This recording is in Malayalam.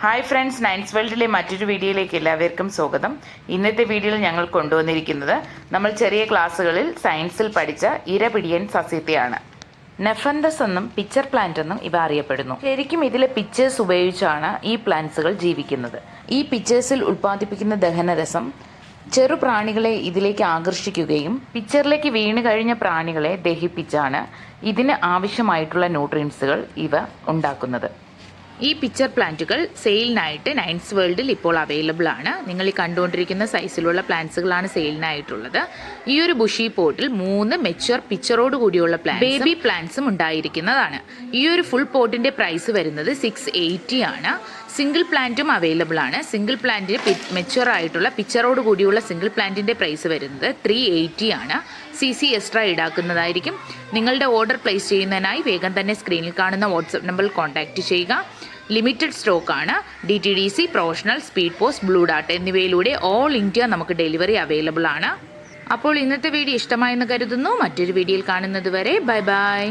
ഹായ് ഫ്രണ്ട്സ്, നയൻസ് വേൾഡിലെ മറ്റൊരു വീഡിയോയിലേക്ക് എല്ലാവർക്കും സ്വാഗതം. ഇന്നത്തെ വീഡിയോയിൽ ഞങ്ങൾ കൊണ്ടുവന്നിരിക്കുന്നത് നമ്മൾ ചെറിയ ക്ലാസ്സുകളിൽ സയൻസിൽ പഠിച്ച ഇരപിടിയൻ സസ്യത്തെയാണ്. നെഫന്തസ് എന്നും പിക്ചർ പ്ലാന്റ് എന്നും ഇവ അറിയപ്പെടുന്നു. ശരിക്കും ഇതിലെ പിക്ചേഴ്സ് ഉപയോഗിച്ചാണ് ഈ പ്ലാന്റ്സുകൾ ജീവിക്കുന്നത്. ഈ പിക്ചേഴ്സിൽ ഉൽപ്പാദിപ്പിക്കുന്ന ദഹനരസം ചെറുപ്രാണികളെ ഇതിലേക്ക് ആകർഷിക്കുകയും പിക്ചറിലേക്ക് വീണ് കഴിഞ്ഞ പ്രാണികളെ ദഹിപ്പിച്ചാണ് ഇതിന് ആവശ്യമായിട്ടുള്ള ന്യൂട്രിയൻസുകൾ ഇവ ഉണ്ടാക്കുന്നത്. ഈ പിക്ചർ പ്ലാന്റുകൾ സെയിലിനായിട്ട് നയൻസ് വേൾഡിൽ ഇപ്പോൾ അവൈലബിൾ ആണ്. നിങ്ങൾ ഈ കണ്ടുകൊണ്ടിരിക്കുന്ന സൈസിലുള്ള പ്ലാന്റ്സുകളാണ് സെയിലിനായിട്ടുള്ളത്. ഈ ഒരു ബുഷി പോട്ടിൽ 3 മെച്യൂർ പിക്ചറോട് കൂടിയുള്ള ബേബി പ്ലാന്റ്സും ഉണ്ടായിരിക്കുന്നതാണ്. ഈ ഒരു ഫുൾ പോട്ടിന്റെ പ്രൈസ് വരുന്നത് 680 ആണ്. സിംഗിൾ പ്ലാന്റും അവൈലബിൾ ആണ്. സിംഗിൾ പ്ലാന്റിന് മെച്യൂർ ആയിട്ടുള്ള പിക്ചറോട് കൂടിയുള്ള സിംഗിൾ പ്ലാന്റിന്റെ പ്രൈസ് വരുന്നത് 380 ആണ്. CC എക്സ്ട്രാ ഈടാക്കുന്നതായിരിക്കും. നിങ്ങളുടെ ഓർഡർ പ്ലേസ് ചെയ്യുന്നതിനായി വേഗം തന്നെ സ്ക്രീനിൽ കാണുന്ന വാട്സപ്പ് നമ്പറിൽ കോൺടാക്റ്റ് ചെയ്യുക. ലിമിറ്റഡ് സ്റ്റോക്കാണ്. DTDC, professional, speed post, blue Dart എന്നിവയിലൂടെ ഓൾ ഇന്ത്യ നമുക്ക് ഡെലിവറി അവൈലബിൾ ആണ്. അപ്പോൾ ഇന്നത്തെ വീഡിയോ ഇഷ്ടമായെന്ന് കരുതുന്നു. മറ്റൊരു വീഡിയോയിൽ കാണുന്നത് വരെ ബൈ ബൈ.